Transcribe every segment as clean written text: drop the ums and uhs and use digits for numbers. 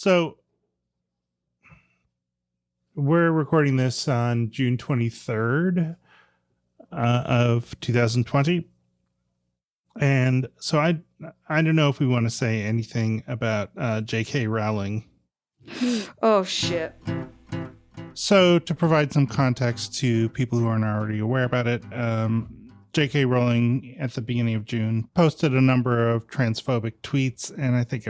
So we're recording this on June 23rd of 2020. And so I don't know if we want to say anything about JK Rowling. Oh, shit. So to provide some context to people who aren't already aware about it, JK Rowling at the beginning of June posted a number of transphobic tweets and I think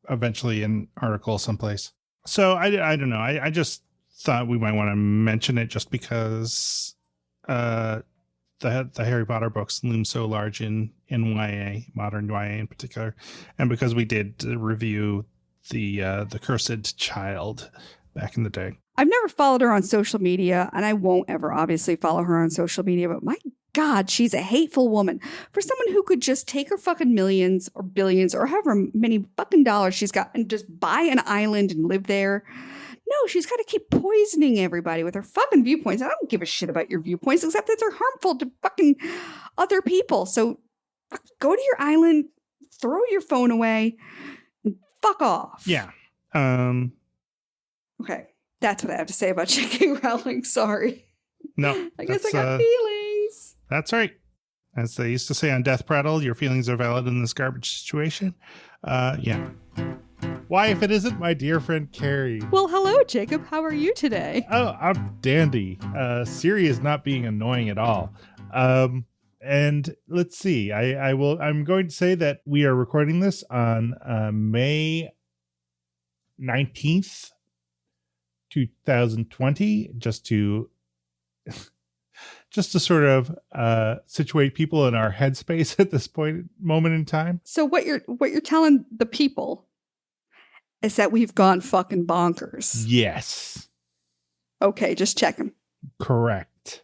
eventually an article someplace. So I don't know. I just thought we might want to mention it just because the Harry Potter books loom so large in YA, modern YA in particular, and because we did review the Cursed Child back in the day. I've never followed her on social media, and I won't ever obviously follow her on social media, but my God, she's a hateful woman. For someone who could just take her fucking millions or billions or however many fucking dollars she's got and just buy an island and live there. No, she's got to keep poisoning everybody with her fucking viewpoints. I don't give a shit about your viewpoints, except that they're harmful to fucking other people. So go to your island, throw your phone away, and fuck off. Yeah. Okay. That's what I have to say about J.K. Rowling. Sorry. No. I guess I got feelings. That's right. As they used to say on Death Prattle, your feelings are valid in this garbage situation. Yeah. Why, if it isn't my dear friend Carrie? Well, hello, Jacob. How are you today? Oh, I'm dandy. Siri is not being annoying at all. And let's see. I'm going to say that we are recording this on May 19th, 2020, just to sort of situate people in our headspace at this moment in time. So what you're telling the people is that we've gone fucking bonkers. Yes. Okay, just checking. Correct.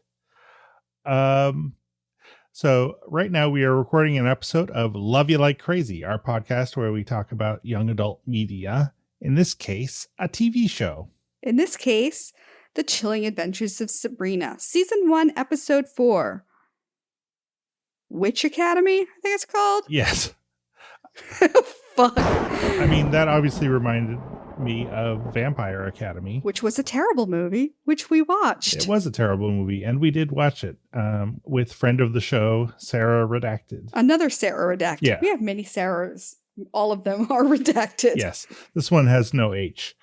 So right now we are recording an episode of Love You Like Crazy, our podcast where we talk about young adult media. In this case, a TV show. In this case, The Chilling Adventures of Sabrina, Season 1, Episode 4. Witch Academy, I think it's called? Yes. Fuck. I mean, that obviously reminded me of Vampire Academy. Which was a terrible movie, which we watched. It was a terrible movie, and we did watch it with friend of the show, Sarah Redacted. Another Sarah Redacted. Yeah. We have many Sarahs. All of them are redacted. Yes. This one has no H.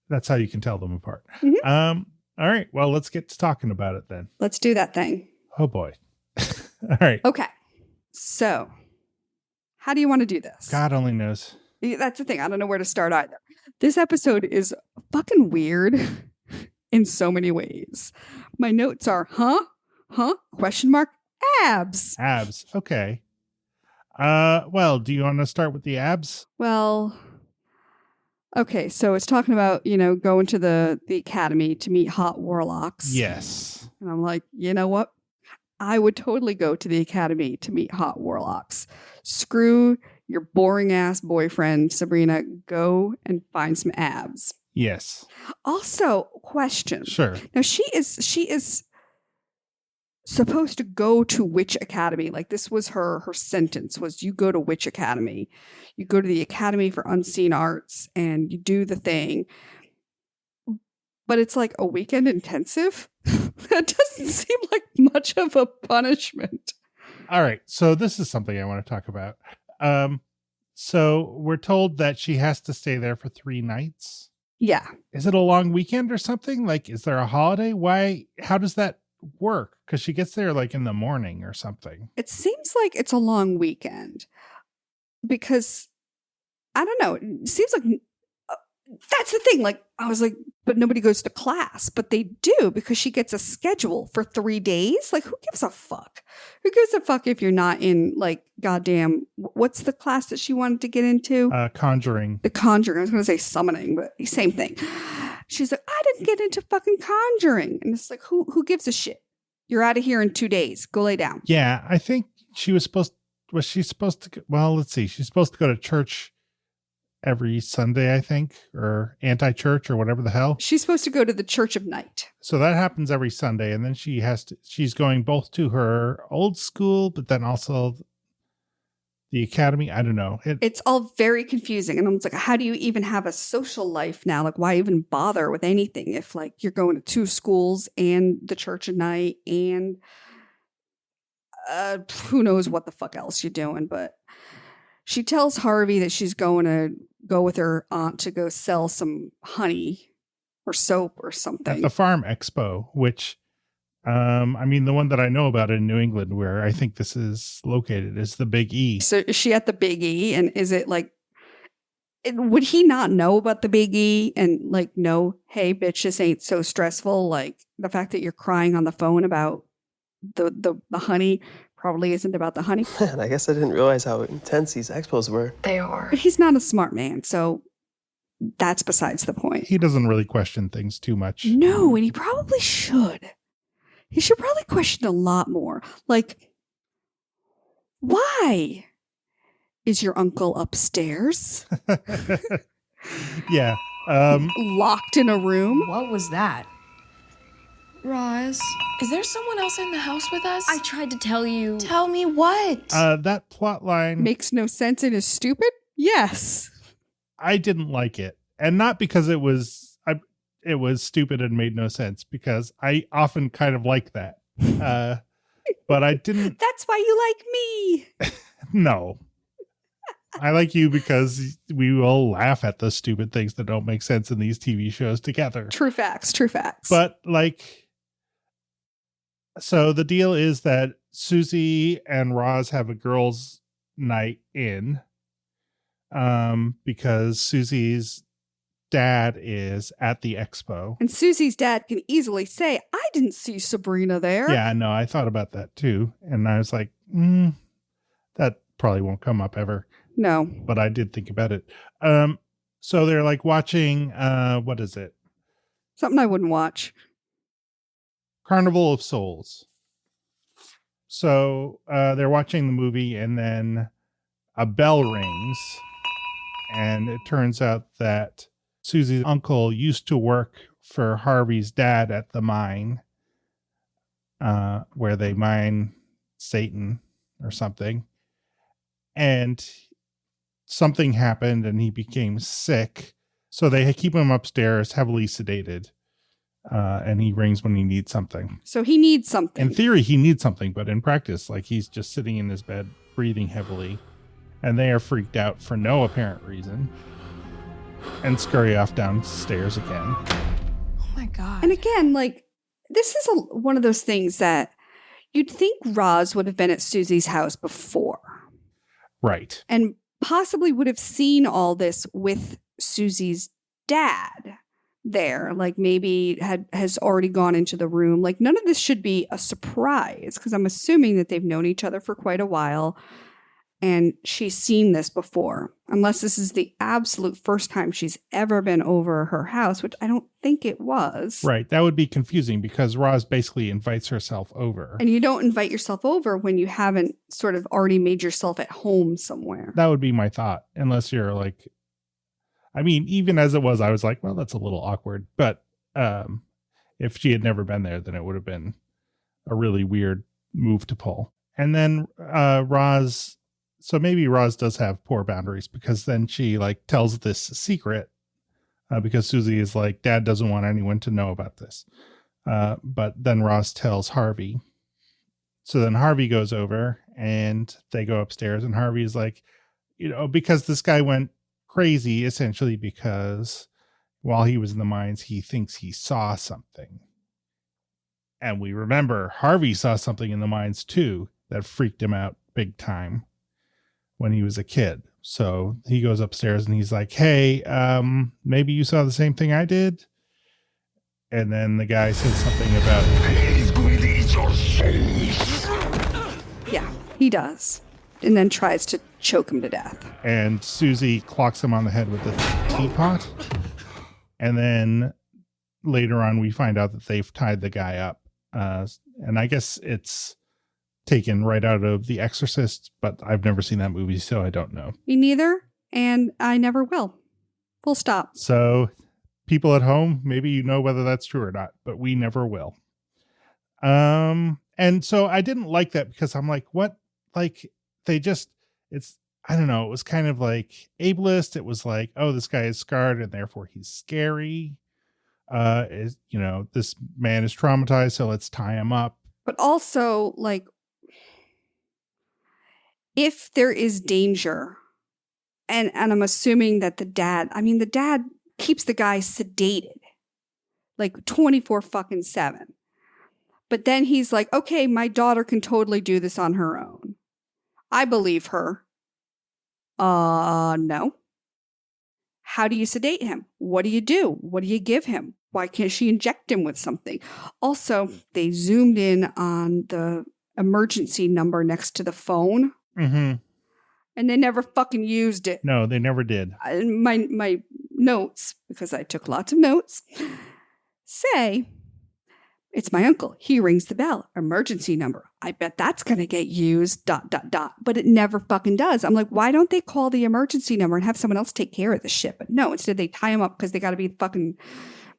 That's how you can tell them apart. Mm-hmm. All right. Well, let's get to talking about it then. Let's do that thing. Oh, boy. All right. Okay. So, how do you want to do this? God only knows. That's the thing. I don't know where to start either. This episode is fucking weird in so many ways. My notes are, question mark, abs. Abs. Okay. Well, do you want to start with the abs? Well, okay. So it's talking about, going to the academy to meet hot warlocks. Yes. And I'm like, you know what? I would totally go to the academy to meet hot warlocks. Screw your boring ass boyfriend, Sabrina. Go and find some abs. Yes. Also, question. Sure. Now she is supposed to go to Witch Academy. Like this was her sentence was you go to Witch Academy. You go to the Academy for Unseen Arts and you do the thing. But it's like a weekend intensive. That doesn't seem like much of a punishment. All right. So this is something I want to talk about. So we're told that she has to stay there for 3 nights. Yeah. Is it a long weekend or something? Like, is there a holiday? How does that work? Because she gets there like in the morning or something. It seems like it's a long weekend because I don't know. It seems like that's the thing. Like I was like, but nobody goes to class, but they do because she gets a schedule for 3 days. Like who gives a fuck? Who gives a fuck if you're not in like goddamn, what's the class that she wanted to get into? Conjuring. The Conjuring. I was going to say summoning, but same thing. She's like, I didn't get into fucking Conjuring. And it's like, who gives a shit? You're out of here in 2 days. Go lay down. Yeah. I think she's supposed to, well, let's see. She's supposed to go to church every Sunday, I think, or anti-church or whatever the hell. She's supposed to go to the Church of Night. So that happens every Sunday. And then she's going both to her old school, but then also the academy. I don't know. It's all very confusing. And I'm like, how do you even have a social life now? Like, why even bother with anything if like you're going to 2 schools and the church at night and who knows what the fuck else you're doing. But she tells Harvey that she's going to go with her aunt to go sell some honey or soap or something. At the Farm Expo, which, I mean, the one that I know about in New England, where I think this is located, is the Big E. So is she at the Big E? And is it like, would he not know about the Big E and like, no, hey, bitch, this ain't so stressful. Like the fact that you're crying on the phone about the honey probably isn't about the honey. Man, I guess I didn't realize how intense these expos were. They are. But he's not a smart man, so that's besides the point. He doesn't really question things too much. No, and he probably should. He should probably question a lot more. Like, why is your uncle upstairs? Yeah. Locked in a room? What was that? Roz, Is there someone else in the house with us? I tried to tell you. Tell me what? That plot line Makes no sense and is stupid? Yes. I didn't like it, and not because it was stupid and made no sense, because I often kind of like that. But I didn't. That's why you like me. No, I like you because we will laugh at the stupid things that don't make sense in these TV shows together. True facts. True facts. But like, so the deal is that Susie and Roz have a girls' night in, because Susie's dad is at the expo. And Susie's dad can easily say, I didn't see Sabrina there. Yeah, no, I thought about that too. And I was like, that probably won't come up ever. No. But I did think about it. So they're like watching, what is it? Something I wouldn't watch. Carnival of Souls. So they're watching the movie, and then a bell rings, and it turns out that Susie's uncle used to work for Harvey's dad at the mine, where they mine Satan or something. And something happened and he became sick. So they keep him upstairs, heavily sedated. And he rings when he needs something. So he needs something. In theory, he needs something, but in practice, like, he's just sitting in his bed, breathing heavily. And they are freaked out for no apparent reason and scurry off downstairs again. Oh my God. And again, like, this is one of those things that you'd think Roz would have been at Susie's house before. Right. And possibly would have seen all this with Susie's dad there. Like maybe has already gone into the room. Like none of this should be a surprise because I'm assuming that they've known each other for quite a while. And she's seen this before, unless this is the absolute first time she's ever been over her house, which I don't think it was. Right. That would be confusing because Roz basically invites herself over. And you don't invite yourself over when you haven't sort of already made yourself at home somewhere. That would be my thought, unless you're like, I mean, even as it was, I was like, well, that's a little awkward. But if she had never been there, then it would have been a really weird move to pull. And then Roz... So maybe Roz does have poor boundaries because then she like tells this secret because Susie is like, Dad doesn't want anyone to know about this. But then Roz tells Harvey. So then Harvey goes over and they go upstairs and Harvey is like, you know, because this guy went crazy essentially because while he was in the mines, he thinks he saw something. And we remember Harvey saw something in the mines too that freaked him out big time when he was a kid. So he goes upstairs and he's like, hey, maybe you saw the same thing I did. And then the guy says something about, He's going to eat your souls. Yeah, he does. And then tries to choke him to death. and Susie clocks him on the head with a teapot. And then later on, we find out that they've tied the guy up. And I guess it's taken right out of The Exorcist, but I've never seen that movie, so I don't know. Me neither, and I never will. Full stop. So people at home, maybe you know whether that's true or not, but we never will. And so I didn't like that because I'm like, what? Like they just, I don't know, it was kind of like ableist. It was like, oh, this guy is scarred and therefore he's scary. This man is traumatized, so let's tie him up. But also, like, if there is danger, and I'm assuming that the dad keeps the guy sedated, like 24/7. But then he's like, okay, my daughter can totally do this on her own. I believe her. No. How do you sedate him? What do you do? What do you give him? Why can't she inject him with something? Also, they zoomed in on the emergency number next to the phone. Mm-hmm. And they never fucking used it. No, they never did. My notes, because I took lots of notes, say, it's my uncle. He rings the bell. Emergency number. I bet that's going to get used, ... But it never fucking does. I'm like, why don't they call the emergency number and have someone else take care of the shit? But no, instead they tie him up because they got to be fucking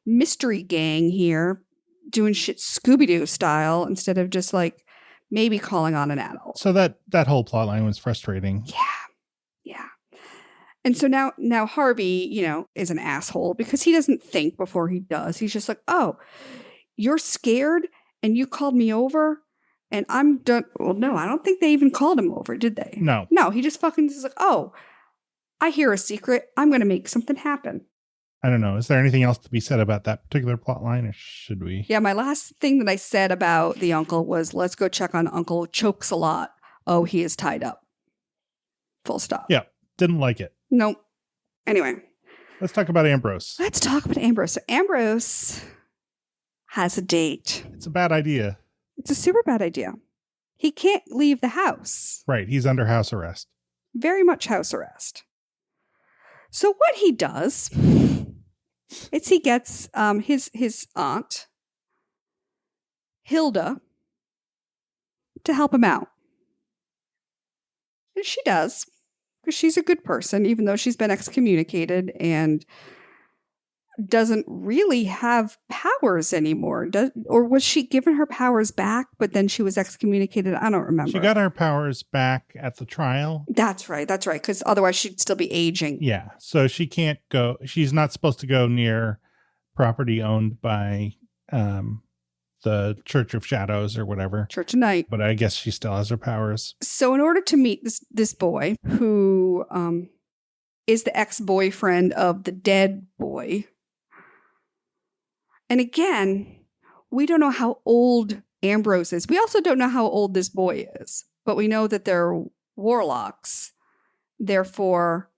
mystery gang here doing shit Scooby-Doo style instead of just like maybe calling on an adult. So that whole plot line was frustrating. Yeah. And so now Harvey, is an asshole because he doesn't think before he does. He's just like, oh, you're scared and you called me over and I'm done. Well, no, I don't think they even called him over, did they? No, he just fucking is like, oh, I hear a secret. I'm going to make something happen. I don't know. Is there anything else to be said about that particular plot line, or should we? Yeah, my last thing that I said about the uncle was, let's go check on Uncle. Chokes a lot. Oh, he is tied up. Full stop. Yeah, didn't like it. Nope. Anyway. Let's talk about Ambrose. Let's talk about Ambrose. So Ambrose has a date. It's a bad idea. It's a super bad idea. He can't leave the house. Right. He's under house arrest. Very much house arrest. So what he does is he gets his aunt, Hilda, to help him out. And she does, because she's a good person, even though she's been excommunicated and doesn't really have powers anymore. Or was she given her powers back, but then she was excommunicated? I don't remember. She got her powers back at the trial. That's right. Because otherwise she'd still be aging. Yeah. So she can't go. She's not supposed to go near property owned by the Church of Shadows or whatever. Church of Night. But I guess she still has her powers. So in order to meet this boy who is the ex-boyfriend of the dead boy. And again, we don't know how old Ambrose is. We also don't know how old this boy is. But we know that they're warlocks. Therefore,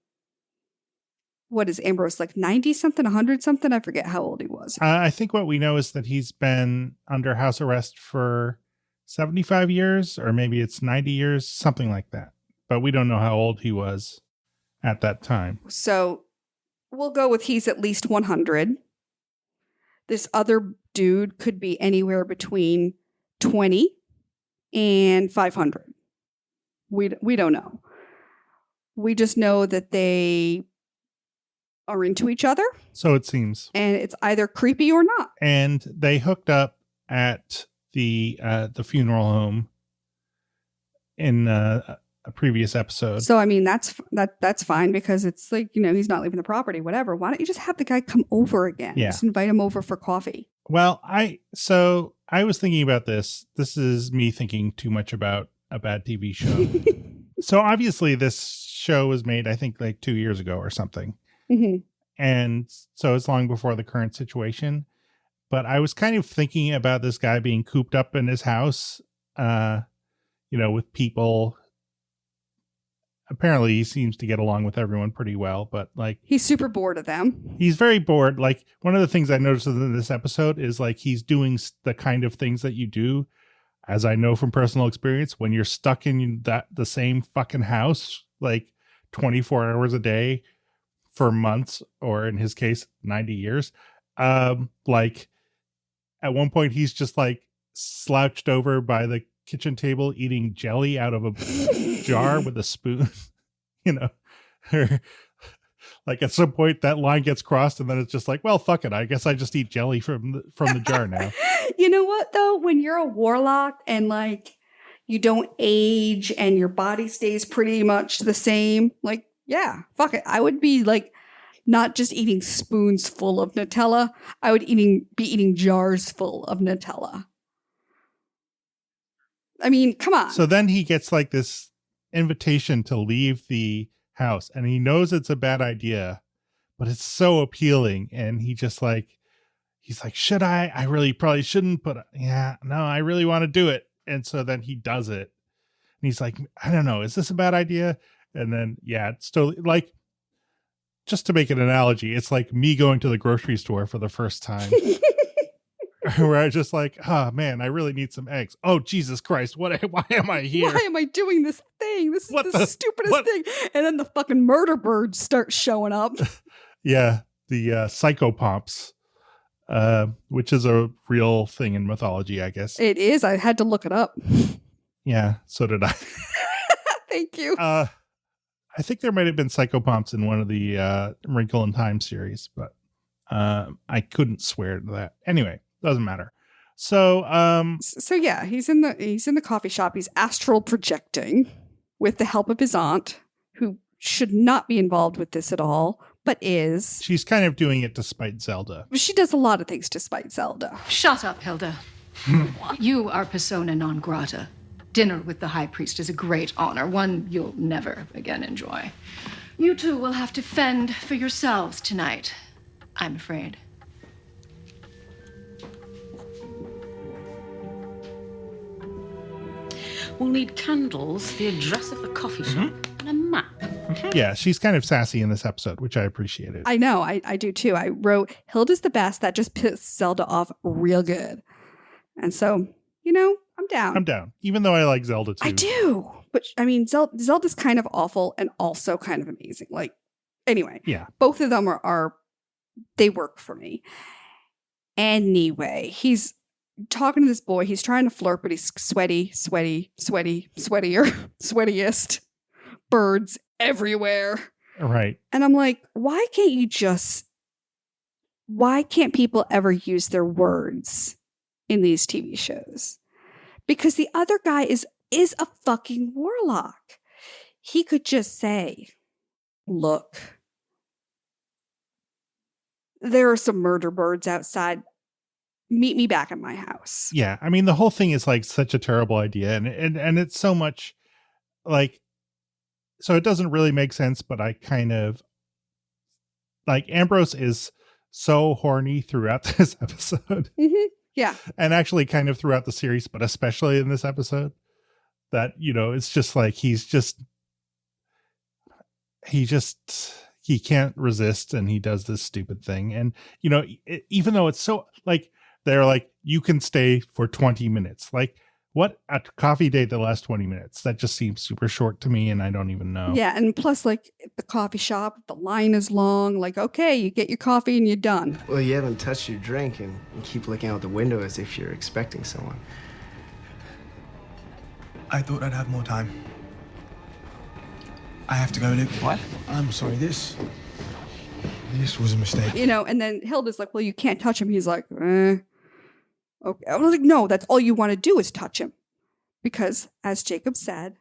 what is Ambrose, like 90-something, 100-something? I forget how old he was. I think what we know is that he's been under house arrest for 75 years, or maybe it's 90 years, something like that. But we don't know how old he was at that time. So we'll go with he's at least 100. This other dude could be anywhere between 20 and 500. We don't know. We just know that they are into each other. So it seems. And it's either creepy or not. And they hooked up at the funeral home in a previous episode. So I mean that's fine because it's like, he's not leaving the property, whatever. Why don't you just have the guy come over again? Yeah. Just invite him over for coffee. Well, I was thinking about this. This is me thinking too much about a bad TV show. So obviously this show was made, I think, like 2 years ago or something. Mm-hmm. And so it's long before the current situation. But I was kind of thinking about this guy being cooped up in his house, with people. Apparently he seems to get along with everyone pretty well, but like he's super bored of them. He's very bored. Like one of the things I noticed in this episode is like he's doing the kind of things that you do, as I know from personal experience, when you're stuck in the same fucking house, like 24 hours a day for months, or in his case, 90 years. Like at one point he's just like slouched over by the kitchen table eating jelly out of a jar with a spoon, like at some point that line gets crossed and then it's just like, well, fuck it, I guess I just eat jelly from the jar now. You know what though, when you're a warlock and like you don't age and your body stays pretty much the same. Like, yeah, fuck it. I would be like not just eating spoons full of Nutella. I would be eating jars full of Nutella. I mean, come on. So then he gets like this invitation to leave the house, and he knows it's a bad idea, but it's so appealing. And he's like, should I? I really probably shouldn't, but yeah, no, I really want to do it. And so then he does it. And he's like, I don't know, is this a bad idea? And then, yeah, it's totally like, just to make an analogy, it's like me going to the grocery store for the first time. Where I just like, oh man, I really need some eggs. Oh, Jesus Christ. Why am I here? Why am I doing this thing? This is the stupidest thing. And then the fucking murder birds start showing up. Yeah. The psychopomps, which is a real thing in mythology, I guess. It is. I had to look it up. Yeah. So did I. Thank you. I think there might have been psychopomps in one of the Wrinkle in Time series, but I couldn't swear to that. Anyway. Doesn't matter. So yeah, he's in the coffee shop. He's astral projecting with the help of his aunt, who should not be involved with this at all, but is. She's kind of doing it despite Zelda. She does a lot of things despite Zelda. Shut up, Hilda. You are persona non grata. Dinner with the High Priest is a great honor, one you'll never again enjoy. You two will have to fend for yourselves tonight, I'm afraid. We'll need candles, the address of the coffee shop, and a map. Yeah, she's kind of sassy in this episode, which I appreciated. I know, I do too. I wrote, Hilda's the best. That just pissed Zelda off real good. And so, I'm down. I'm down, even though I like Zelda too. I do. But, I mean, Zelda's kind of awful and also kind of amazing. Like, anyway. Yeah. Both of them are they work for me. Anyway, he's talking to this boy. He's trying to flirt, but he's sweatier, sweatiest. Birds everywhere. Right. And I'm like, why can't people ever use their words in these TV shows? Because the other guy is a fucking warlock. He could just say, look, there are some murder birds outside. Meet me back at my house. Yeah. I mean, the whole thing is like such a terrible idea. And it's so much like, so it doesn't really make sense, but I kind of like Ambrose is so horny throughout this episode. Mm-hmm. Yeah. And actually kind of throughout the series, but especially in this episode that, it's just like, he can't resist and he does this stupid thing. And, even though it's so like, they're like, you can stay for 20 minutes. Like, what a coffee date that lasts 20 minutes? That just seems super short to me, and I don't even know. Yeah, and plus, like, the coffee shop, the line is long. Like, okay, you get your coffee and you're done. Well, you haven't touched your drink and keep looking out the window as if you're expecting someone. I thought I'd have more time. I have to go, Luke. What? I'm sorry, this was a mistake. And then Hilda's like, well, you can't touch him. He's like, Okay. I was like, no, that's all you want to do is touch him. Because, as Jacob said,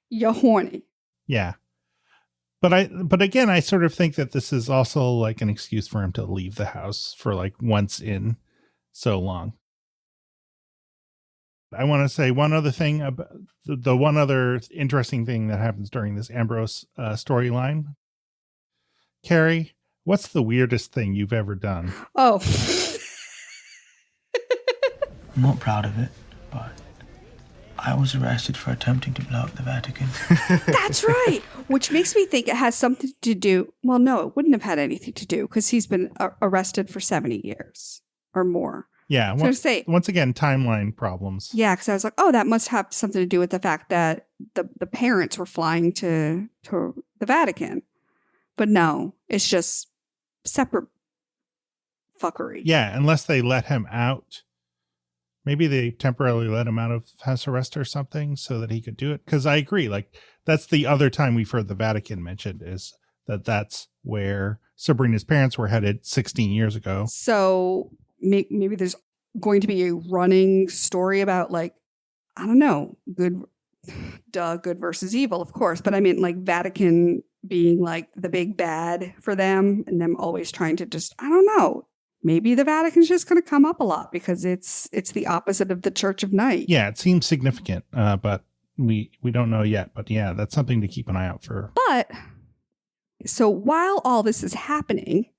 you're horny. Yeah. But again, I sort of think that this is also like an excuse for him to leave the house for like once in so long. I want to say one other thing about the one other interesting thing that happens during this Ambrose storyline. Carrie, what's the weirdest thing you've ever done? Oh. I'm not proud of it, but I was arrested for attempting to blow up the Vatican. That's right. Which makes me think it has something to do. Well, no, it wouldn't have had anything to do because he's been arrested for 70 years or more. Yeah. Once again, timeline problems. Yeah, because I was like, oh, that must have something to do with the fact that the parents were flying to the Vatican. But no, it's just separate fuckery. Yeah, unless they let him out. Maybe they temporarily let him out of house arrest or something so that he could do it. Because I agree, like that's the other time we've heard the Vatican mentioned is that's where Sabrina's parents were headed 16 years ago. So maybe there's going to be a running story about like I don't know, good versus evil, of course. But I mean, like Vatican being like the big bad for them and them always trying to just, I don't know. Maybe the Vatican's just going to come up a lot because it's the opposite of the Church of Night. Yeah, it seems significant, but we don't know yet. But yeah, that's something to keep an eye out for. But so while all this is happening,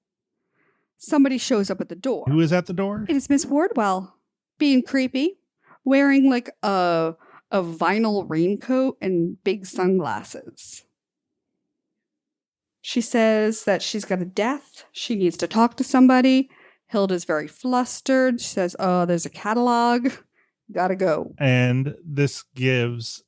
somebody shows up at the door. Who is at the door? It is Miss Wardwell, being creepy, wearing like a vinyl raincoat and big sunglasses. She says that she's got a death. She needs to talk to somebody. Hilda's very flustered. She says, oh, there's a catalog. Gotta go. And this gives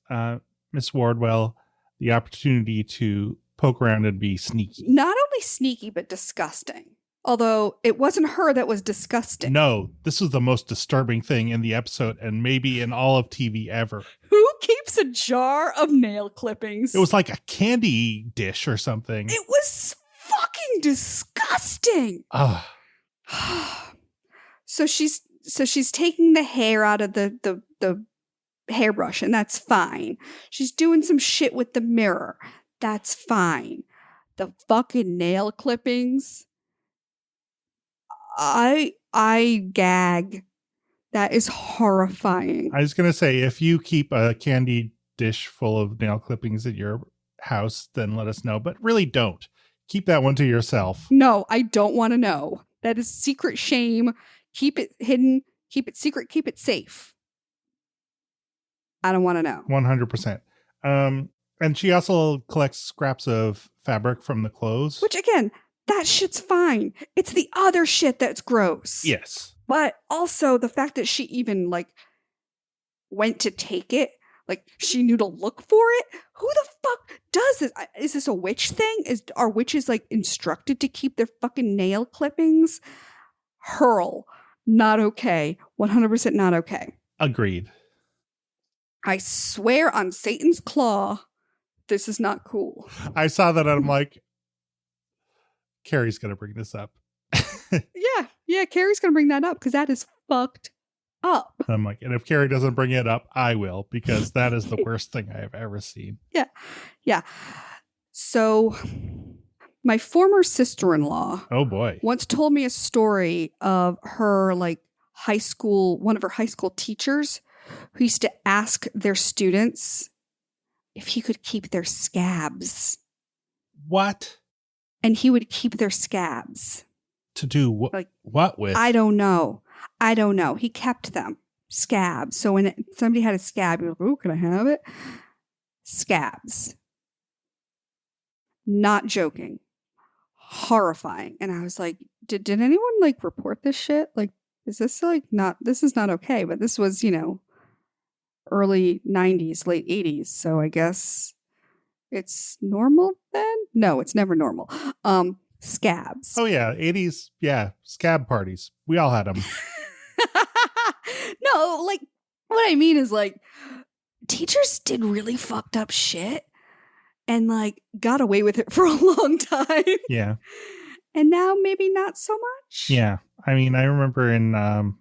Miss Wardwell the opportunity to poke around and be sneaky. Not only sneaky, but disgusting. Although it wasn't her that was disgusting. No, this was the most disturbing thing in the episode and maybe in all of TV ever. Who keeps a jar of nail clippings? It was like a candy dish or something. It was fucking disgusting. Ugh. So she's taking the hair out of the hairbrush, and that's fine. She's doing some shit with the mirror. That's fine. The fucking nail clippings. I gag. That is horrifying. I was going to say, if you keep a candy dish full of nail clippings at your house, then let us know. But really don't. Keep that one to yourself. No, I don't want to know. That is secret shame. Keep it hidden. Keep it secret. Keep it safe. I don't want to know. 100%. And she also collects scraps of fabric from the clothes. Which, again, that shit's fine. It's the other shit that's gross. Yes. But also the fact that she even like went to take it, like she knew to look for it. Who the fuck does this? Is this a witch thing? Are witches like instructed to keep their fucking nail clippings? Hurl. Not okay. 100% not okay. Agreed. I swear on Satan's claw, this is not cool. I saw that and I'm like, Carrie's going to bring this up. Yeah, Carrie's going to bring that up because that is fucked up. I'm like, and if Carrie doesn't bring it up, I will, because that is the worst thing I have ever seen. Yeah. So my former sister-in-law, oh boy, once told me a story of her like one of her high school teachers who used to ask their students if he could keep their scabs. What? And he would keep their scabs. To do what? Like, what with? I don't know. He kept them. Scabs. So when somebody had a scab, he was like, oh, can I have it? Scabs. Not joking. Horrifying. And I was like, did anyone like report this shit? Like, is this like not, this is not okay. But this was, early 90s, late 80s. So I guess it's normal then? No, it's never normal. Scabs. Oh yeah, 80s. Yeah, scab parties. We all had them. No, like what I mean is like teachers did really fucked up shit and like got away with it for a long time. Yeah. And now maybe not so much. Yeah. I mean, I remember in Anne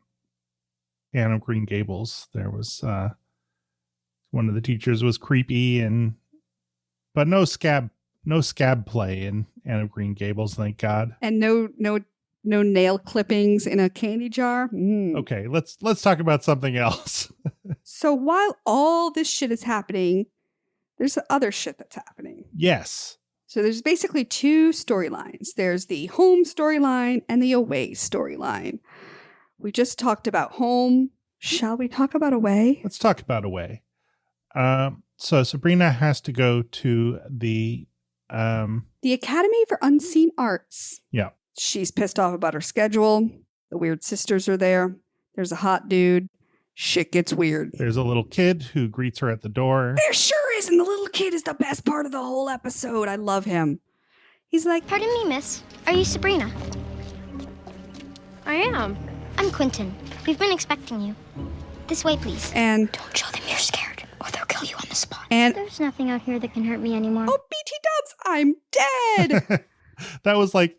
of Green Gables, there was one of the teachers was creepy but no scab play in Anne of Green Gables, thank God. And no nail clippings in a candy jar. Okay, let's talk about something else. So while all this shit is happening, there's the other shit that's happening. Yes. So there's basically two storylines. There's the home storyline and the away storyline. We just talked about home. Shall we talk about away? Let's talk about away. So Sabrina has to go to the Academy for Unseen Arts. Yeah. She's pissed off about her schedule. The weird sisters are there. There's a hot dude. Shit gets weird. There's a little kid who greets her at the door. There sure is. And the little kid is the best part of the whole episode. I love him. He's like, pardon me, miss. Are you Sabrina? I am. I'm Quentin. We've been expecting you. This way, please. And don't show them you're scared, or they'll kill you on the spot. And there's nothing out here that can hurt me anymore. Oh, BT Dubs, I'm dead. That was like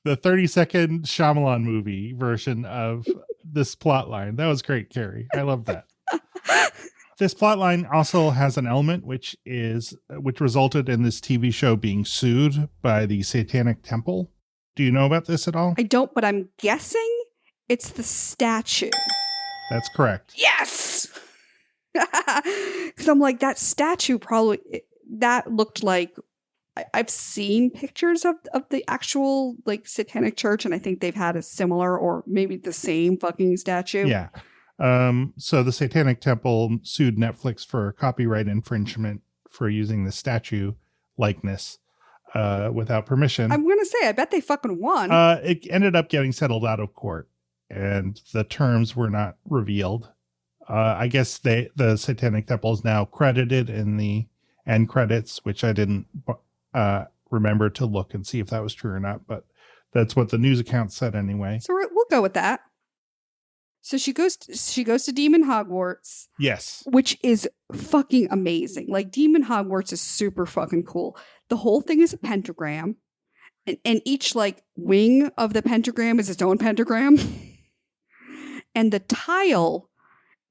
the 30-second Shyamalan movie version of this plot line. That was great, Carrie. I love that. This plotline also has an element which resulted in this TV show being sued by the Satanic Temple. Do you know about this at all? I don't, but I'm guessing it's the statue. That's correct. Yes! Because I'm like, that statue that looked like, I've seen pictures of the actual like satanic church, and I think they've had a similar or maybe the same fucking statue. Yeah. So the Satanic Temple sued Netflix for copyright infringement for using the statue likeness without permission. I'm going to say, I bet they fucking won. It ended up getting settled out of court, and the terms were not revealed. I guess the Satanic Temple is now credited in the end credits, which I didn't remember to look and see if that was true or not, but that's what the news account said anyway. So we'll go with that. So she goes to Demon Hogwarts. Yes. Which is fucking amazing. Like, Demon Hogwarts is super fucking cool. The whole thing is a pentagram. And each, like, wing of the pentagram is its own pentagram. And the tile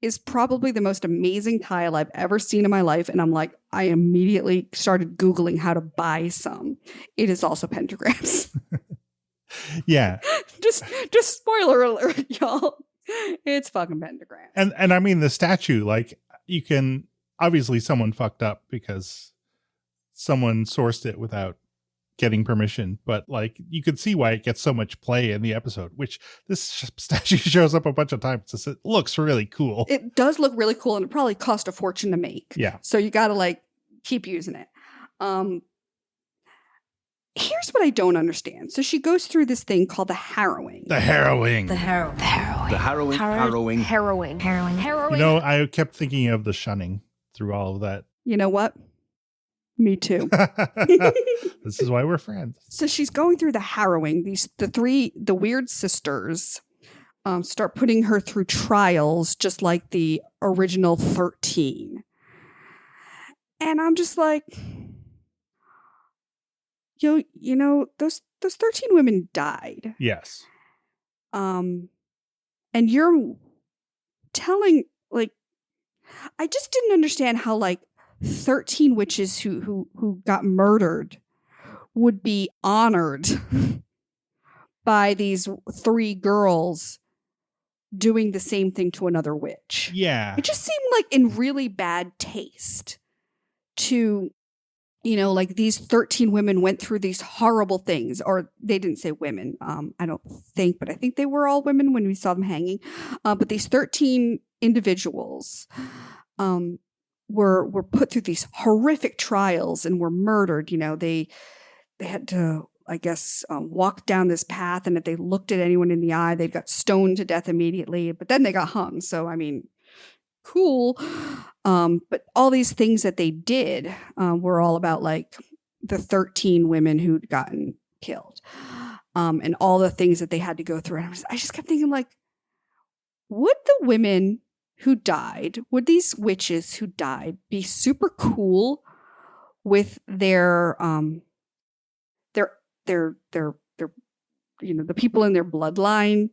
is probably the most amazing tile I've ever seen in my life. And I'm like, I immediately started Googling how to buy some. It is also pentagrams. Yeah. Just spoiler alert, y'all. It's fucking pentagram. And I mean, the statue, like, you can, obviously someone fucked up because someone sourced it without getting permission, but like, you could see why it gets so much play in the episode, which this statue shows up a bunch of times. It looks really cool. It does look really cool, and it probably cost a fortune to make. Yeah. So you got to like keep using it. Here's what I don't understand. So she goes through this thing called the harrowing. The harrowing. The harrowing. The harrowing. You know, I kept thinking of the shunning through all of that. You know what? Me too. This is why we're friends. So she's going through the harrowing. The weird sisters start putting her through trials just like the original 13. And I'm just like, you know, those 13 women died. Yes. And you're telling, like, I just didn't understand how, like, 13 witches who got murdered would be honored by these 3 girls doing the same thing to another witch. Yeah. It just seemed like in really bad taste to, you know, like, these 13 women went through these horrible things, or they didn't say women. I don't think, but I think they were all women when we saw them hanging. But these 13 individuals, were put through these horrific trials and were murdered. You know, they had to, I guess, walk down this path, and if they looked at anyone in the eye, they got stoned to death immediately. But then they got hung. So, I mean, cool. But all these things that they did were all about, like, the 13 women who'd gotten killed, and all the things that they had to go through. And I just kept thinking, like, would the women who died, would these witches who died be super cool with their you know, the people in their bloodline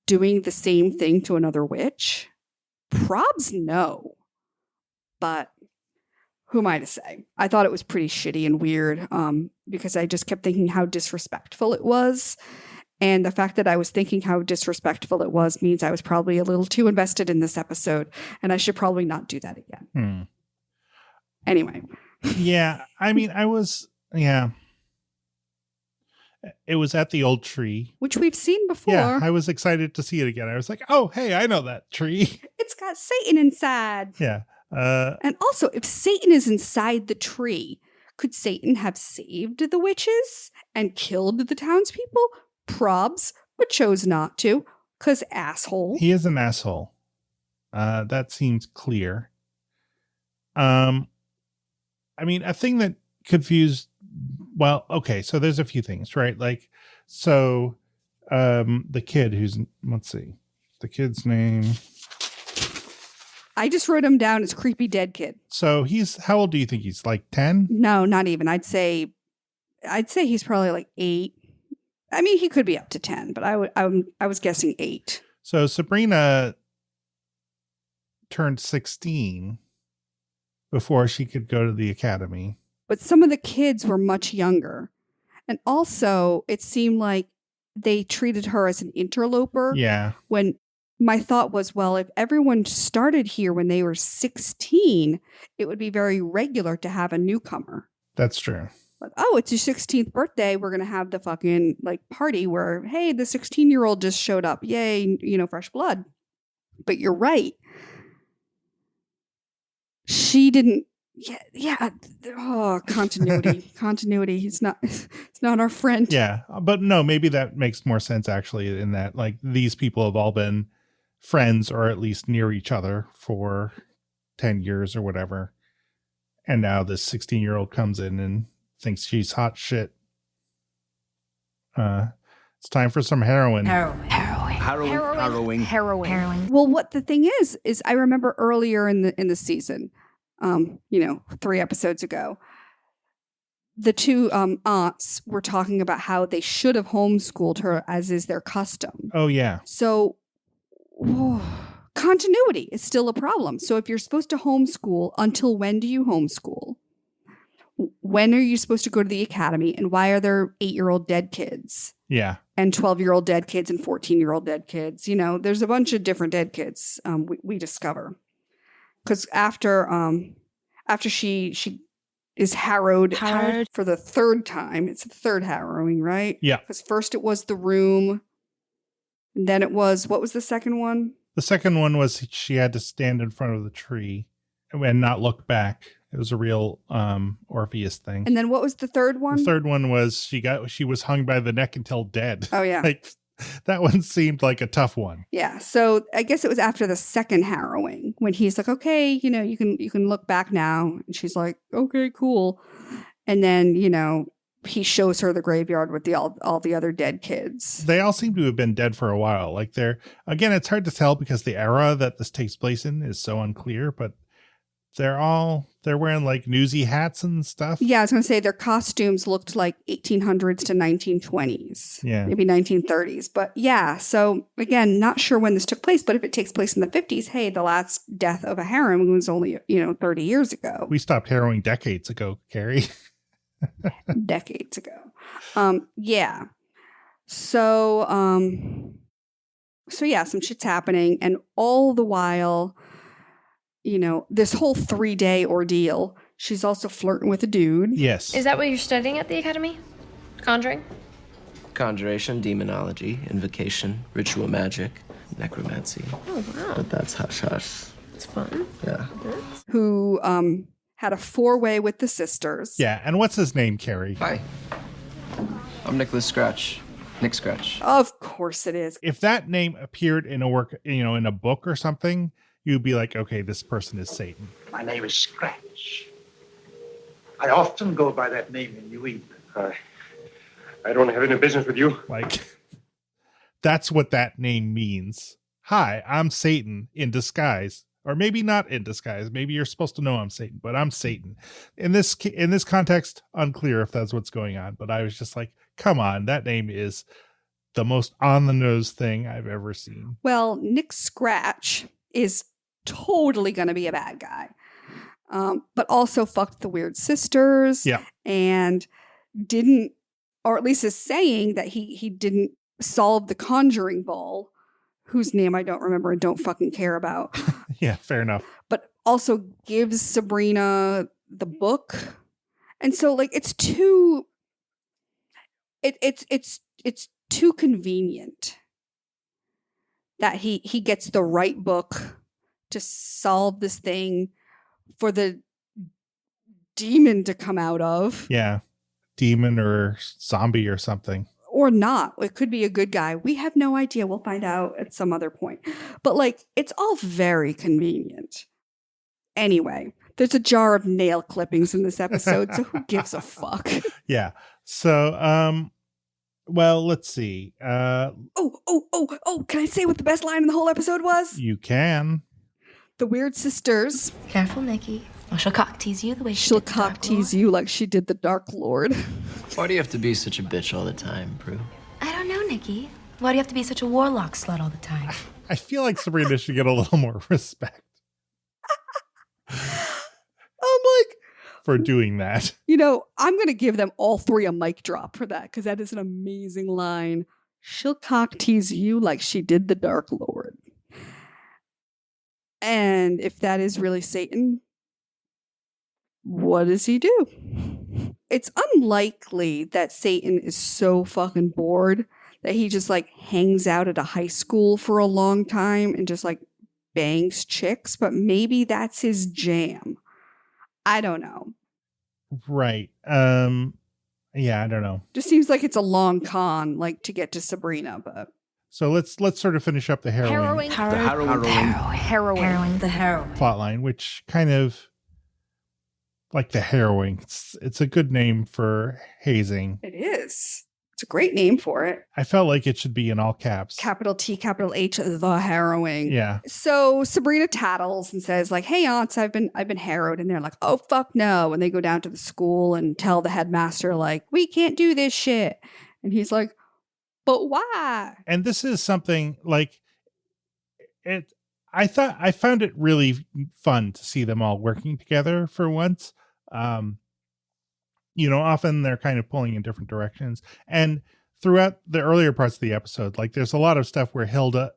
doing the same thing to another witch? Probs no. But who am I to say? I thought it was pretty shitty and weird, because I just kept thinking how disrespectful it was. And the fact that I was thinking how disrespectful it was means I was probably a little too invested in this episode, and I should probably not do that again. Anyway. Yeah. I mean, it was at the old tree, which we've seen before. Yeah. I was excited to see it again. I was like, oh, hey, I know that tree. It's got Satan inside. Yeah. And also, if Satan is inside the tree, could Satan have saved the witches and killed the townspeople? Probs, but chose not to, because asshole. He is an asshole. That seems clear. I mean, a thing that confused, well, okay, so there's a few things, right? Like, so the kid who's, let's see, the kid's name. I just wrote him down as creepy dead kid. So how old do you think he's, like 10? No, not even. I'd say he's probably like 8. I mean, he could be up to 10, but I was guessing 8. So Sabrina turned 16 before she could go to the academy. But some of the kids were much younger. And also, it seemed like they treated her as an interloper. Yeah. When my thought was, well, if everyone started here when they were 16, it would be very regular to have a newcomer. That's true. Like, oh, it's your 16th birthday. We're going to have the fucking like party where, hey, the 16-year-old just showed up. Yay, fresh blood. But you're right. She didn't. Yeah. Oh, continuity. Continuity. It's not our friend. Yeah. But no, maybe that makes more sense actually in that like these people have all been friends or at least near each other for 10 years or whatever. And now this 16-year-old comes in and thinks she's hot shit. It's time for some heroin. Harrowing. Well, what the thing is I remember earlier in the season, 3 episodes ago, the two aunts were talking about how they should have homeschooled her, as is their custom. Oh, yeah. So continuity is still a problem. So if you're supposed to homeschool, until when do you homeschool? When are you supposed to go to the academy? And why are there 8-year-old dead kids? Yeah. And 12-year-old dead kids and 14-year-old dead kids. There's a bunch of different dead kids we discover. Because after she is harrowed for the third time, it's the third harrowing, right? Yeah. Because first it was the room. And then it was, what was the second one? The second one was she had to stand in front of the tree and not look back. It was a real Orpheus thing. And then what was the third one? The third one was she was hung by the neck until dead. Oh, yeah. That one seemed like a tough one. Yeah. So I guess it was after the second harrowing when he's like, okay, you can look back now. And she's like, okay, cool. And then, he shows her the graveyard with all the other dead kids. They all seem to have been dead for a while. Like again, it's hard to tell because the era that this takes place in is so unclear, but they're wearing like newsy hats and stuff. Yeah, I was going to say their costumes looked like 1800s to 1920s. Yeah. Maybe 1930s. But yeah, so again, not sure when this took place, but if it takes place in the 50s, hey, the last death of a harem was only, 30 years ago. We stopped harrowing decades ago, Carrie. Decades ago. Yeah. So yeah, some shit's happening. And all the while, this whole 3-day ordeal, she's also flirting with a dude. Yes. Is that what you're studying at the academy? Conjuring? Conjuration, demonology, invocation, ritual magic, necromancy. Oh, wow. But that's hush-hush. It's fun. Yeah. Who had a 4-way with the sisters. Yeah, and what's his name, Carrie? Hi. I'm Nicholas Scratch. Nick Scratch. Of course it is. If that name appeared in a work, in a book or something, you'd be like, okay, this person is Satan. My name is Scratch. I often go by that name in New England. I don't have any business with you. Like, that's what that name means. Hi, I'm Satan in disguise. Or maybe not in disguise. Maybe you're supposed to know I'm Satan, but I'm Satan. In this context, unclear if that's what's going on. But I was just like, come on, that name is the most on-the-nose thing I've ever seen. Well, Nick Scratch is totally going to be a bad guy. But also fucked the weird sisters. Yeah. And didn't, or at least is saying that he didn't solve the conjuring ball, whose name I don't remember and don't fucking care about. Yeah, fair enough. But also gives Sabrina the book. And so like it's too too convenient that he gets the right book to solve this thing for the demon to come out of. Yeah. Demon or zombie or something. Or not. It could be a good guy. We have no idea. We'll find out at some other point. But like, it's all very convenient. Anyway, there's a jar of nail clippings in this episode, so who gives a fuck? Yeah. So, well, let's see. Oh, can I say what the best line in the whole episode was? You can. The weird sisters. Careful, Nikki. Or she'll cock tease you the way she'll cock tease you like she did the Dark Lord. Why do you have to be such a bitch all the time, Prue? I don't know, Nikki. Why do you have to be such a warlock slut all the time? I feel like Sabrina should get a little more respect. I'm like, for doing that. you know, I'm going to give them all three a mic drop for that because that is an amazing line. She'll cock tease you like she did the Dark Lord. And if that is really Satan, what does he do? It's unlikely that Satan is so fucking bored that he just like hangs out at a high school for a long time and just like bangs chicks, but maybe that's his jam. I don't know. Right. Yeah, I don't know. Just seems like it's a long con, like to get to Sabrina, but So let's sort of finish up the harrowing plot line, which kind of like the harrowing. It's a good name for hazing. it is. It's a great name for it. I felt like it should be in all caps. Capital T, capital H, the harrowing. Yeah. So Sabrina tattles and says, like, "Hey, aunts, I've been harrowed," and they're like, "Oh fuck no!" And they go down to the school and tell the headmaster, like, "We can't do this shit," and he's like, "But why?" And this is something like it. I found it really fun to see them all working together for once. You know, often they're kind of pulling in different directions. And throughout the earlier parts of the episode, like there's a lot of stuff where Hilda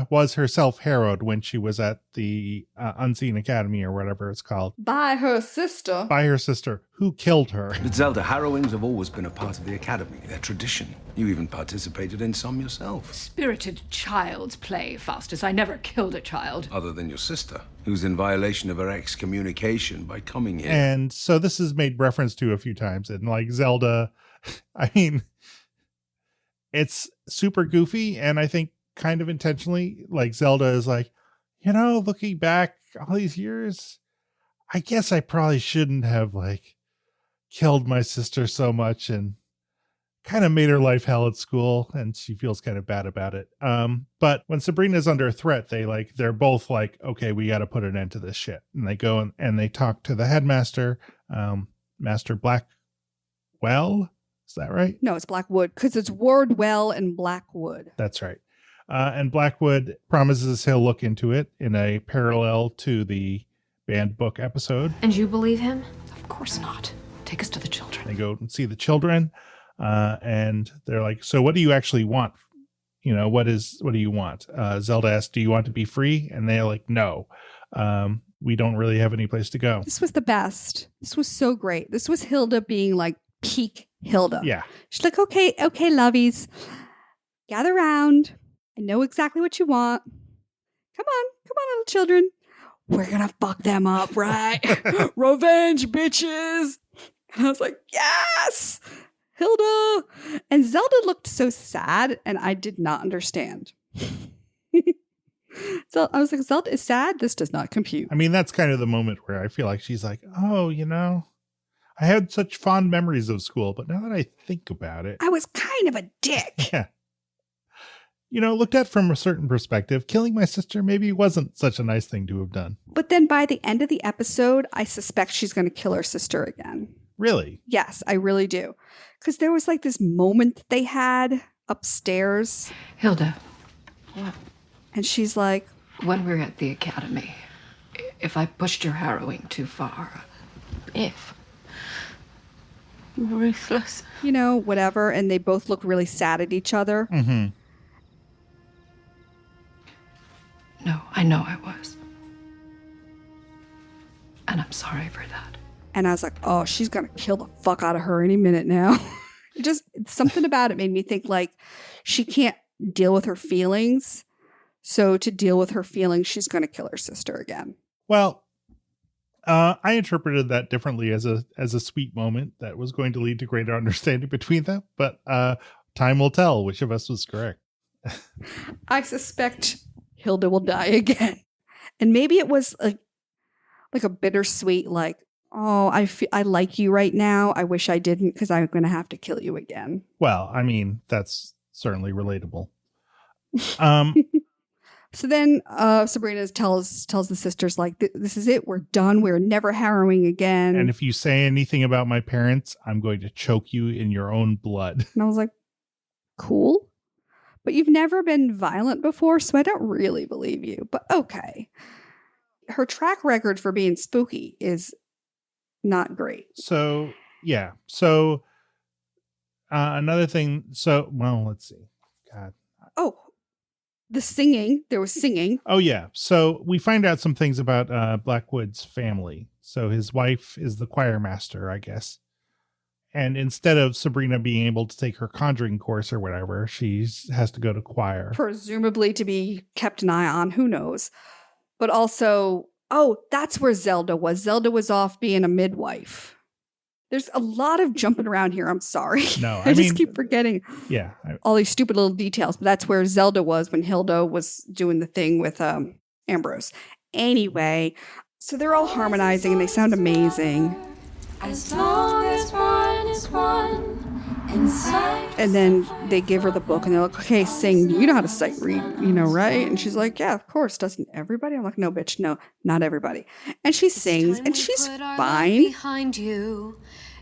was herself harrowed when she was at the Unseen Academy or whatever it's called. By her sister, who killed her. But Zelda, harrowings have always been a part of the Academy, their tradition. You even participated in some yourself. Spirited child's play, Faustus. I never killed a child. Other than your sister, who's in violation of her excommunication by coming here. And so this is made reference to a few times. And like Zelda, I mean, it's super goofy. And I think kind of intentionally, like Zelda is like, you know, looking back all these years, I guess I probably shouldn't have like killed my sister so much and kind of made her life hell at school, and she feels kind of bad about it. But when Sabrina's under threat, they're both like, okay, we got to put an end to this shit. And they go and they talk to the headmaster, Master Blackwell. Is that right? No, it's Blackwood, because it's Wardwell and Blackwood. That's right. And Blackwood promises he'll look into it in a parallel to the banned book episode. And you believe him? Of course not. Take us to the children. They go and see the children, and they're like, so what do you actually want? You know, what do you want? Zelda asks, do you want to be free? And they're like, no, we don't really have any place to go. This was the best. This was so great. This was Hilda being like peak Hilda. Yeah. She's like, okay, lovies, gather round. I know exactly what you want. Come on, little children. We're gonna fuck them up, right? Revenge, bitches. And I was like, yes, Hilda. And Zelda looked so sad, and I did not understand. So I was like, Zelda is sad? This does not compute. I mean, that's kind of the moment where I feel like she's like, oh, you know, I had such fond memories of school, but now that I think about it, I was kind of a dick. Yeah. You know, looked at from a certain perspective, killing my sister maybe wasn't such a nice thing to have done. But then by the end of the episode, I suspect she's going to kill her sister again. Really? Yes, I really do. Because there was like this moment that they had upstairs. Hilda. What? And she's like, when we're at the academy, if I pushed your harrowing too far. If. You're ruthless. You know, whatever. And they both look really sad at each other. Mm-hmm. No, I know I was. And I'm sorry for that. And I was like, oh, she's going to kill the fuck out of her any minute now. Just something about it made me think like she can't deal with her feelings. So to deal with her feelings, she's going to kill her sister again. Well, I interpreted that differently as a sweet moment that was going to lead to greater understanding between them. But time will tell which of us was correct. I suspect Hilda will die again. And maybe it was like a bittersweet, like, oh, I like you right now. I wish I didn't because I'm going to have to kill you again. Well, I mean, that's certainly relatable. So then Sabrina tells the sisters, like, this is it. We're done. We're never harrowing again. And if you say anything about my parents, I'm going to choke you in your own blood. And I was like, cool. But you've never been violent before, so I don't really believe you. But okay. her track record for being spooky is not great. So, yeah. So, another thing. So, well, let's see. God. Oh, the singing. There was singing. Oh, yeah. So we find out some things about Blackwood's family. So his wife is the choir master, I guess. And instead of Sabrina being able to take her conjuring course or whatever, she has to go to choir. Presumably to be kept an eye on. Who knows? But also, oh, that's where Zelda was. Zelda was off being a midwife. There's a lot of jumping around here. I'm sorry. No, I just keep forgetting. Yeah. All these stupid little details. But that's where Zelda was when Hilda was doing the thing with Ambrose. Anyway, so they're all harmonizing and they sound amazing. As long as one is one inside. And then they give her the book and they're like, okay, sing. You know how to sight read, right? And she's like, yeah, of course. Doesn't everybody? I'm like, no, bitch, no, not everybody. And she sings and she's fine. Behind you,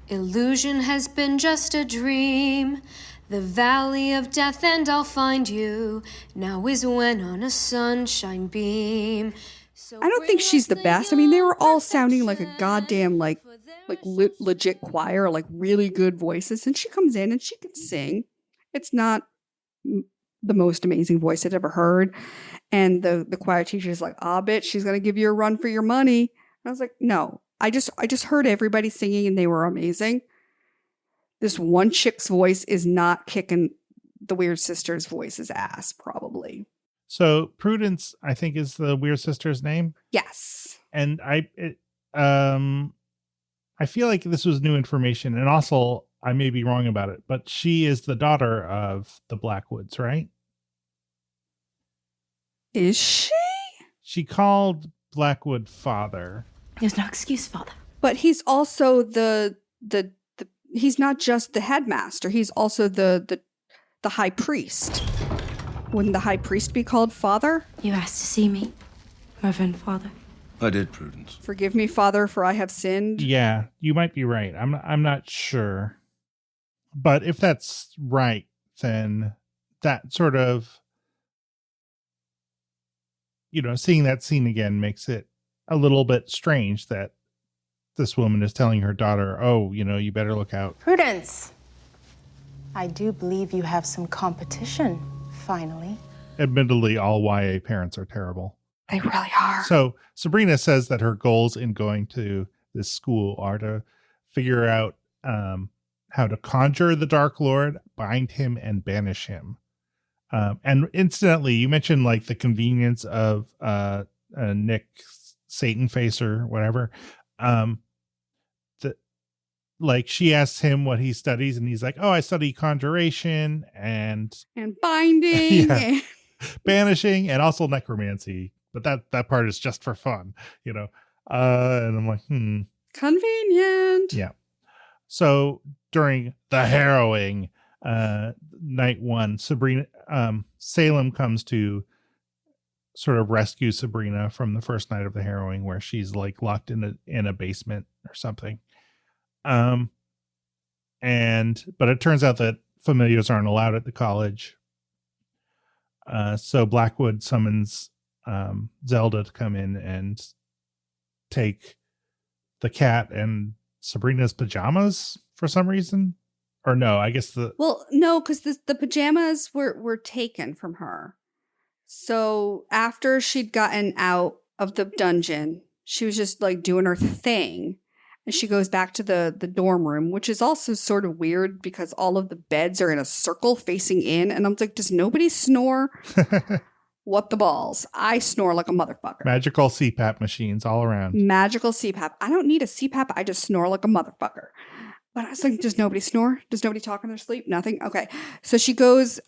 illusion has been just a dream. The valley of death and I'll find you. Now is when on a sunshine beam. I don't think she's the best. I mean, they were all sounding like a goddamn legit choir, like really good voices. And she comes in and she can sing. It's not the most amazing voice I'd ever heard. And the choir teacher is like, bitch, she's going to give you a run for your money. And I was like, no, I just heard everybody singing and they were amazing. This one chick's voice is not kicking the Weird Sisters' voice's ass, probably. So Prudence, I think, is the Weird Sister's name. Yes. And I feel like this was new information, and also I may be wrong about it, but she is the daughter of the Blackwoods, right? Is she? She called Blackwood father. There's no excuse, father. But he's also the he's not just the headmaster. He's also the high priest. Wouldn't the high priest be called father? You asked to see me, Reverend Father. I did, Prudence. Forgive me, Father, for I have sinned. Yeah, you might be right. I'm not sure. But if that's right, then that sort of, seeing that scene again makes it a little bit strange that this woman is telling her daughter, oh, you better look out. Prudence, I do believe you have some competition, finally. Admittedly, all YA parents are terrible. They really are. So Sabrina says that her goals in going to this school are to figure out how to conjure the Dark Lord, bind him, and banish him. And incidentally, you mentioned like the convenience of Nick Satan face or whatever. She asks him what he studies, and he's like, "Oh, I study conjuration and binding, yeah, banishing, and also necromancy." But that part is just for fun, And I'm like, convenient. Yeah. So during the harrowing night one, Sabrina Salem comes to sort of rescue Sabrina from the first night of the harrowing, where she's like locked in a basement or something. But it turns out that familiars aren't allowed at the college. So Blackwood summons Zelda to come in and take the cat and Sabrina's pajamas for some reason. Or no, I guess no, because the pajamas were taken from her. So after she'd gotten out of the dungeon, she was just like doing her thing. And she goes back to the dorm room, which is also sort of weird because all of the beds are in a circle facing in. And I'm like, does nobody snore? What the balls? I snore like a motherfucker. Magical CPAP machines all around. Magical CPAP. I don't need a CPAP. I just snore like a motherfucker. But I was like, does nobody snore? Does nobody talk in their sleep? Nothing? Okay. So she goes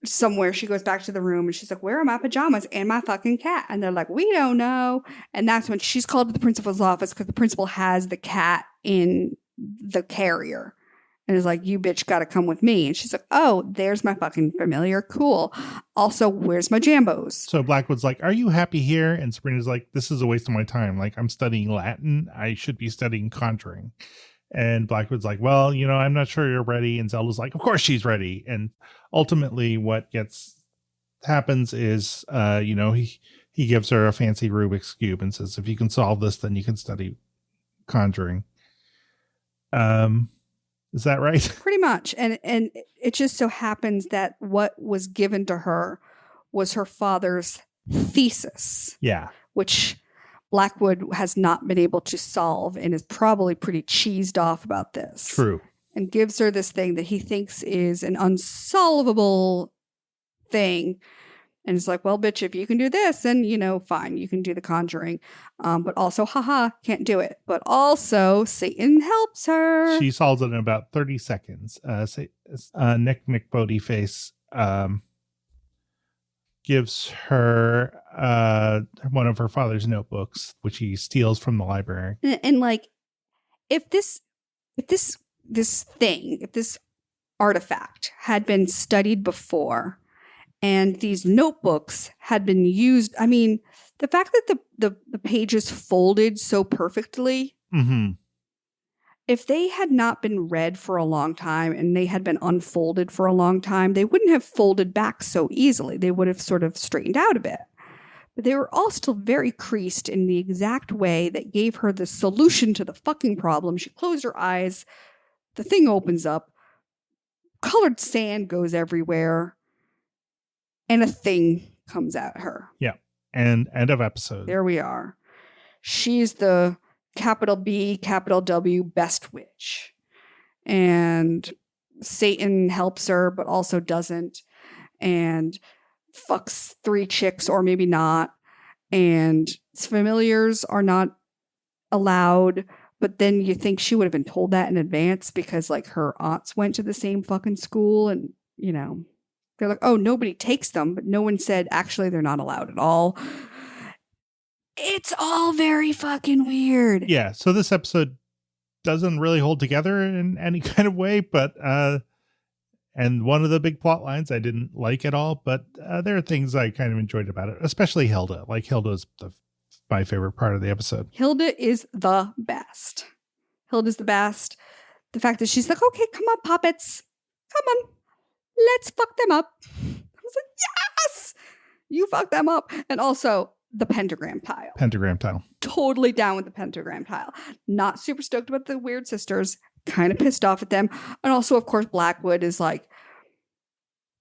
somewhere. She goes back to the room and she's like, where are my pajamas and my fucking cat? And they're like, we don't know. And that's when she's called to the principal's office because the principal has the cat in the carrier. And is like, you bitch got to come with me. And she's like, oh, there's my fucking familiar. Cool. Also, where's my Jambos? So Blackwood's like, are you happy here? And Sabrina's like, this is a waste of my time. Like, I'm studying Latin. I should be studying conjuring. And Blackwood's like, well, I'm not sure you're ready. And Zelda's like, of course she's ready. And ultimately what happens is, he gives her a fancy Rubik's Cube and says, if you can solve this, then you can study conjuring. Is that right? Pretty much. And it just so happens that what was given to her was her father's thesis. Yeah. Which Blackwood has not been able to solve and is probably pretty cheesed off about this. True. And gives her this thing that he thinks is an unsolvable thing. And it's like, well, bitch, if you can do this, then, fine, you can do the conjuring. But also, can't do it. But also, Satan helps her. She solves it in about 30 seconds. Nick Bodyface gives her one of her father's notebooks, which he steals from the library. And like, if this artifact had been studied before, and these notebooks had been used, I mean, the fact that the pages folded so perfectly, if they had not been read for a long time and they had been unfolded for a long time, they wouldn't have folded back so easily. They would have sort of straightened out a bit. But they were all still very creased in the exact way that gave her the solution to the fucking problem. She closed her eyes, the thing opens up, colored sand goes everywhere, and a thing comes at her. Yeah. And end of episode. There we are. She's the capital B, capital W best witch. And Satan helps her, but also doesn't. And fucks 3 chicks, or maybe not. And familiars are not allowed. But then you think she would have been told that in advance because, like, her aunts went to the same fucking school and, they're like, oh, nobody takes them, but no one said actually they're not allowed at all. It's all very fucking weird. Yeah. So this episode doesn't really hold together in any kind of way, but and one of the big plot lines I didn't like at all, but there are things I kind of enjoyed about it, especially Hilda. Like, Hilda's my favorite part of the episode. Hilda is the best. Hilda's the best. The fact that she's like, okay, come on, puppets. Come on. Let's fuck them up. I was like, yes! You fuck them up. And also the pentagram tile. Pentagram tile. Totally down with the pentagram tile. Not super stoked about the weird sisters. Kind of pissed off at them. And also, of course, Blackwood is like,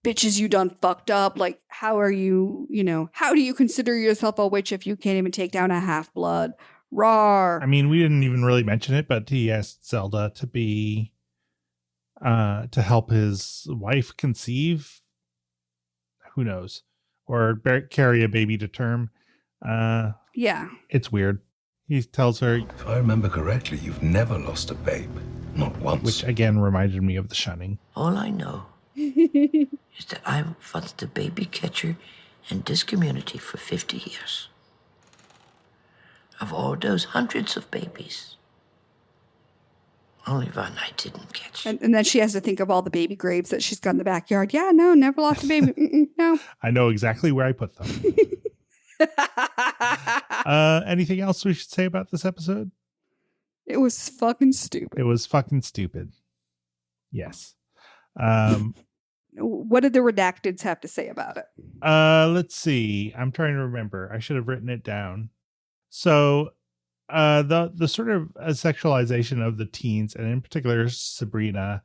bitches, you done fucked up. Like, how are you, how do you consider yourself a witch if you can't even take down a half-blood? Rawr. I mean, we didn't even really mention it, but he asked Zelda to be to help his wife conceive, who knows, or carry a baby to term. Yeah, it's weird. He tells her, if I remember correctly, you've never lost a babe, not once. Which again reminded me of The Shining. All I know is that I was the baby catcher in this community for 50 years. Of all those hundreds of babies, only one I didn't catch. And then she has to think of all the baby graves that she's got in the backyard. Yeah, no, never lost a baby. No. I know exactly where I put them. Anything else we should say about this episode? It was fucking stupid. It was fucking stupid. Yes. What did the redacteds have to say about it? Let's see. I'm trying to remember. I should have written it down. So the sort of sexualization of the teens, and in particular Sabrina,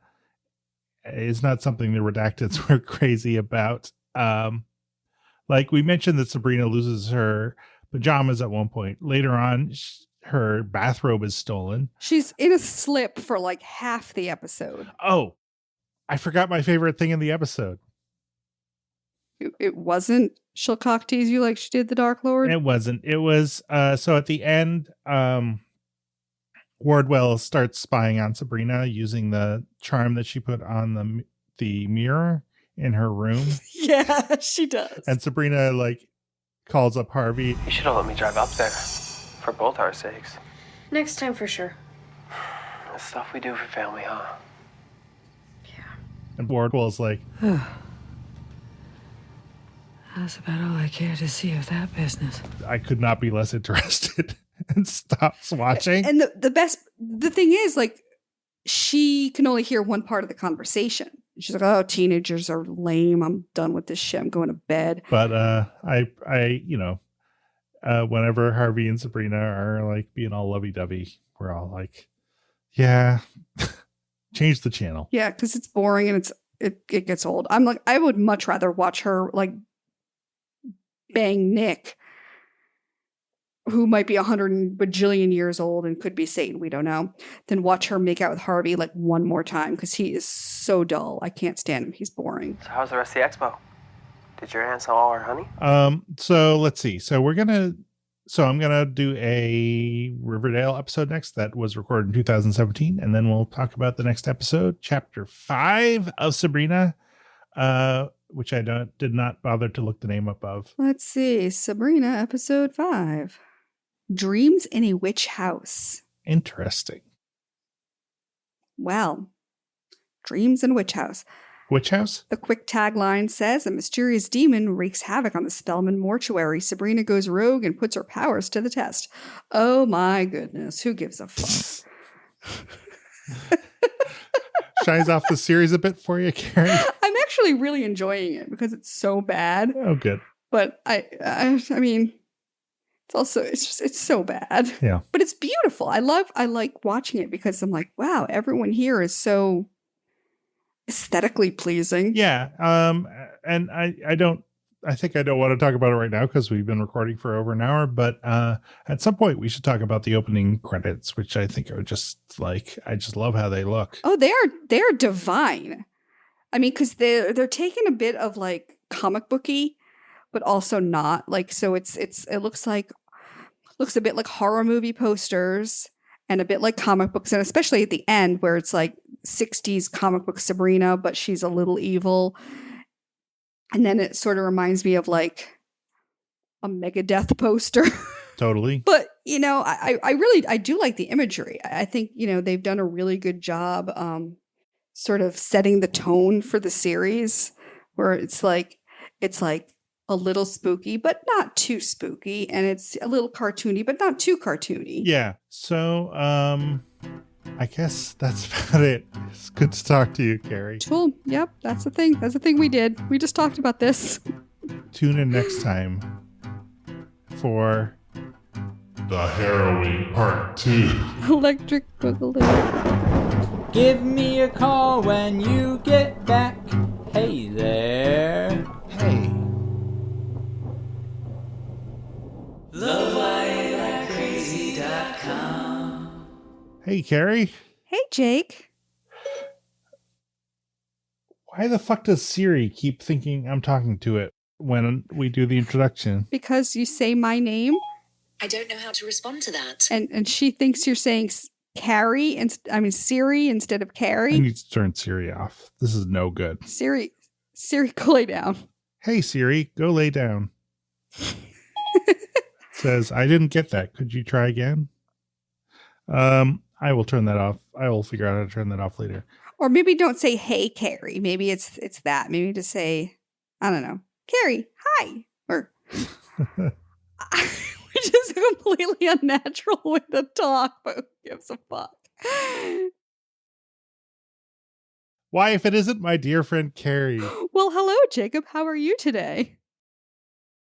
is not something the redacteds were crazy about. Like we mentioned that Sabrina loses her pajamas at one point. Later on, her bathrobe is stolen. She's in a slip for like half the episode. Oh, I forgot my favorite thing in the episode. It wasn't she'll cock tease you like she did the Dark Lord? It wasn't. It was, so at the end, Wardwell starts spying on Sabrina using the charm that she put on the mirror in her room. Yeah, she does. And Sabrina calls up Harvey. You should have let me drive up there for both our sakes. Next time for sure. The stuff we do for family, huh? And Wardwell's like, that's about all I care to see of that business. I could not be less interested, and stops watching. And the thing is, she can only hear one part of the conversation. She's like, oh, teenagers are lame. I'm done with this shit. I'm going to bed. But whenever Harvey and Sabrina are like being all lovey-dovey, we're all like, yeah, change the channel. Yeah, because it's boring and it gets old. I'm like, I would much rather watch her like bang Nick, who might be 100 bajillion years old and could be Satan, we don't know, than watch her make out with Harvey like one more time, because he is so dull. I can't stand him. He's boring. So how's the rest of the expo? Did your aunt sell all her honey? So let's see. So I'm gonna do a Riverdale episode next that was recorded in 2017, and then we'll talk about the next episode, chapter 5 of Sabrina, which I did not bother to look the name up of. Let's see. Sabrina, episode 5. Dreams in a Witch House. Interesting. Well, Dreams in a Witch House. Witch house? The quick tagline says, a mysterious demon wreaks havoc on the Spellman mortuary. Sabrina goes rogue and puts her powers to the test. Oh my goodness. Who gives a fuck? Shines off the series a bit for you, Karen? I'm actually really enjoying it because it's so bad. Oh, good. But I mean, it's so bad. Yeah. But it's beautiful. I like watching it because I'm like, wow, everyone here is so aesthetically pleasing. Yeah. And I think I don't want to talk about it right now because we've been recording for over an hour, but at some point we should talk about the opening credits, which I think are just like, I just love how they look. Oh, they're divine. I mean, because they're taking a bit of like comic booky, but also not like, so it looks a bit like horror movie posters and a bit like comic books, and especially at the end where it's like 60s comic book Sabrina, but she's a little evil. And then it sort of reminds me of like a Megadeth poster. Totally. But, you know, I do like the imagery. I think, you know, they've done a really good job sort of setting the tone for the series, where it's like a little spooky, but not too spooky. And it's a little cartoony, but not too cartoony. Yeah. So, I guess that's about it. It's good to talk to you, Carrie. Cool. Yep. That's the thing. That's the thing we did. We just talked about this. Tune in next time for The Harrowing Part 2. Electric Boogaloo. Give me a call when you get back. Hey there. Hey. LoveLikeCrazy.com. Hey, Carrie. Hey, Jake. Why the fuck does Siri keep thinking I'm talking to it when we do the introduction? Because you say my name. I don't know how to respond to that. And she thinks you're saying Siri instead of Carrie. I need to turn Siri off. This is no good. Siri, go lay down. Hey, Siri, go lay down. Says, I didn't get that. Could you try again? I will turn that off. I will figure out how to turn that off later. Or maybe don't say, hey, Carrie. Maybe it's that. Maybe just say, I don't know, Carrie, hi. Or which is a completely unnatural way to talk, but who gives a fuck? Why, if it isn't my dear friend Carrie? Well, hello, Jacob. How are you today?